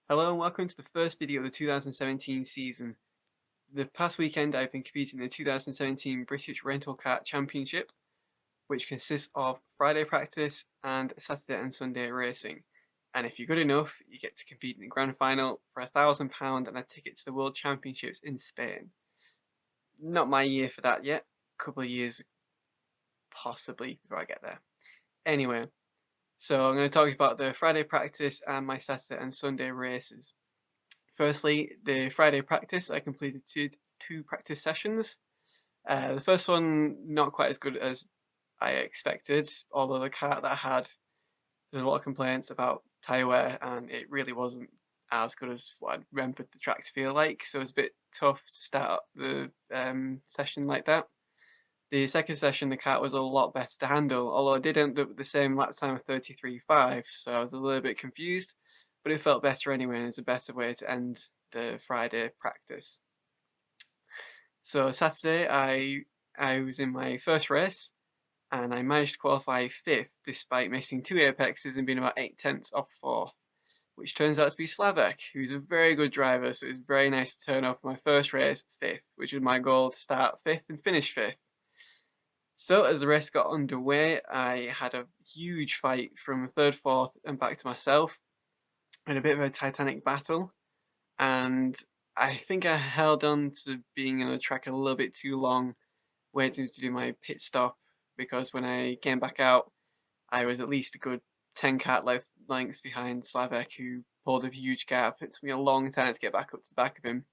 Hello and welcome to the first video of the 2017 season. The past weekend I've been competing in the 2017 British Rental Kart Championship, which consists of Friday practice and Saturday and Sunday racing. And if you're good enough, you get to compete in the grand final for £1,000 and a ticket to the World Championships in Spain. Not my year for that yet, a couple of years possibly before I get there. Anyway, so I'm going to talk about the Friday practice and my Saturday and Sunday races. Firstly, the Friday practice, I completed two practice sessions. The first one, not quite as good as I expected, although the kart that I had, there was a lot of complaints about tyre wear, and it really wasn't as good as what I remembered the track to feel like, so it was a bit tough to start up the session like that. The second session, the kart was a lot better to handle, although I did end up with the same lap time of 33.5, so I was a little bit confused, but it felt better anyway, and it's a better way to end the Friday practice. So Saturday, I was in my first race, and I managed to qualify 5th despite missing 2 apexes and being about 8 tenths off 4th, which turns out to be Slavek, who's a very good driver, so it was very nice to turn up my first race 5th, which was my goal, to start 5th and finish 5th. So as the race got underway, I had a huge fight from 3rd, 4th and back to myself, and a bit of a titanic battle, and I think I held on to being on the track a little bit too long, waiting to do my pit stop, because when I came back out, I was at least a good 10 kart lengths behind Slavek, who pulled a huge gap. It took me a long time to get back up to the back of him.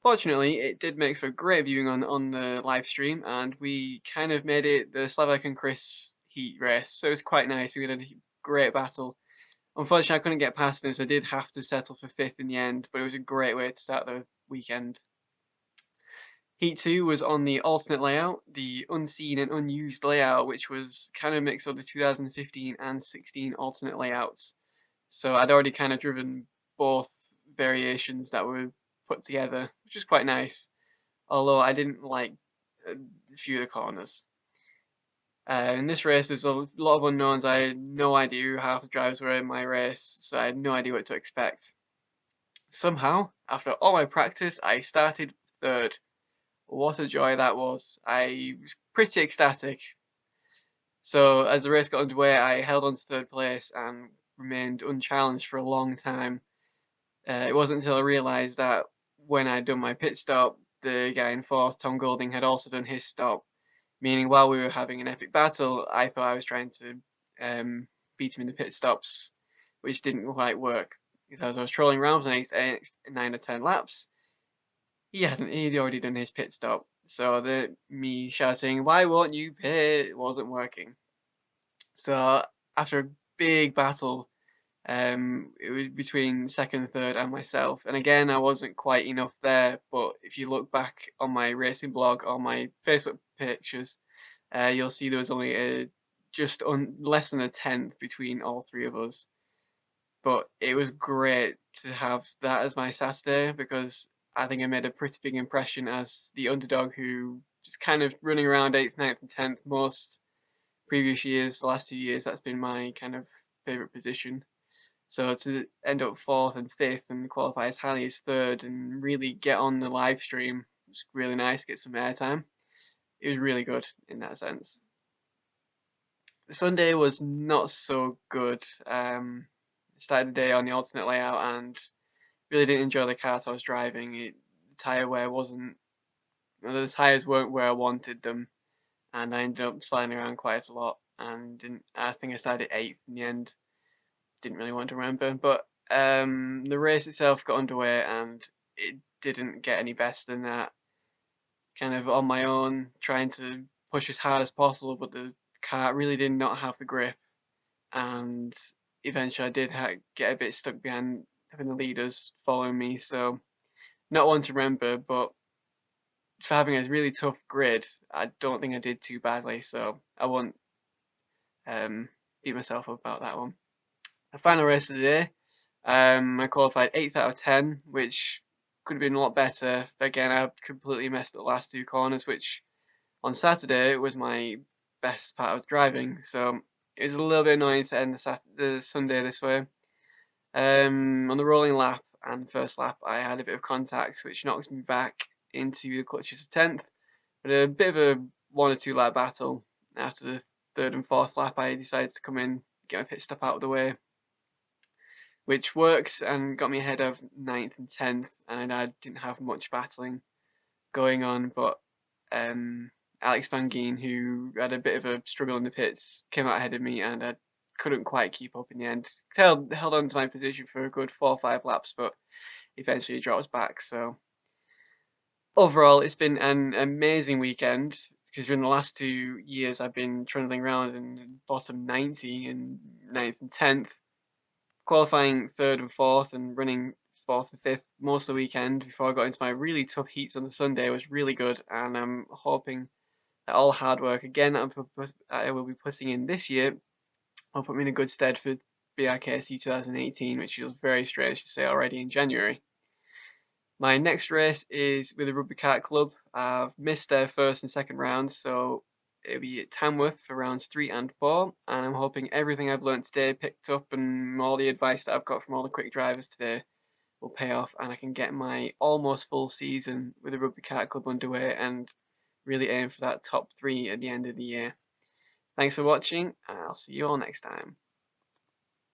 Fortunately, it did make for great viewing on the live stream, and we kind of made it the Slavek and Chris heat race, so it was quite nice. We had a great battle. Unfortunately, I couldn't get past this. I did have to settle for 5th in the end, but it was a great way to start the weekend. Heat 2 was on the alternate layout, the unseen and unused layout, which was kind of a mix of the 2015 and 16 alternate layouts. So I'd already kind of driven both variations that were put together, which was quite nice, although I didn't like a few of the corners. In this race, there's a lot of unknowns. I had no idea who half the drivers were in my race, so I had no idea what to expect. Somehow, after all my practice, I started 3rd. What a joy that was. I was pretty ecstatic. So as the race got underway, I held on to 3rd place and remained unchallenged for a long time. It wasn't until I realised that when I'd done my pit stop, the guy in 4th, Tom Golding, had also done his stop, meaning while we were having an epic battle, I thought I was trying to beat him in the pit stops, which didn't quite work, because I was trolling around for the next 9 or 10 laps. He'd already done his pit stop, so me shouting, "Why won't you pit?" wasn't working. So after a big battle, it was between 2nd, 3rd and myself, and again I wasn't quite enough there, but if you look back on my racing blog or my Facebook pictures, you'll see there was only less than a tenth between all 3 of us. But it was great to have that as my Saturday, because I think I made a pretty big impression as the underdog who just kind of running around 8th, 9th and 10th most previous years. The last 2 years, that's been my kind of favourite position. So to end up 4th and 5th and qualify as highly as 3rd and really get on the live stream was really nice, get some airtime. It was really good in that sense. The Sunday was not so good. Started the day on the alternate layout and really didn't enjoy the kart I was driving. The tyre wear wasn't, the tyres weren't where I wanted them, and I ended up sliding around quite a lot, and I think I started 8th in the end. Didn't really want to remember, but the race itself got underway and it didn't get any better than that. Kind of on my own, trying to push as hard as possible, but the kart really did not have the grip, and eventually I did get a bit stuck behind having the leaders following me, so not one to remember, but for having a really tough grid, I don't think I did too badly, so I won't beat myself up about that one. The final race of the day, I qualified 8th out of 10, which could have been a lot better. Again, I completely messed up the last 2 corners, which on Saturday was my best part of driving, so it was a little bit annoying to end the Sunday this way. On the rolling lap and first lap, I had a bit of contact, which knocked me back into the clutches of 10th. But a bit of a 1 or 2 lap battle. After the third and fourth lap, I decided to come in, get my pit stop out of the way, which works and got me ahead of 9th and 10th. And I didn't have much battling going on, but Alex Van Geen, who had a bit of a struggle in the pits, came out ahead of me, and I couldn't quite keep up in the end. Held on to my position for a good 4 or 5 laps, but eventually dropped back. So overall, it's been an amazing weekend, because in the last 2 years I've been trundling around in bottom 90 and 9th and 10th, qualifying 3rd and 4th and running 4th and 5th most of the weekend before I got into my really tough heats on the Sunday. It was really good, and I'm hoping that all hard work again I will be putting in this year will put me in a good stead for BRKC 2018, which feels very strange to say already in January. My next race is with the Rugby Kart Club. I've missed their first and second rounds, so it'll be at Tamworth for rounds 3 and 4, and I'm hoping everything I've learned today, picked up, and all the advice that I've got from all the quick drivers today will pay off, and I can get my almost full season with the Rugby Kart Club underway and really aim for that top 3 at the end of the year. Thanks for watching, and I'll see you all next time.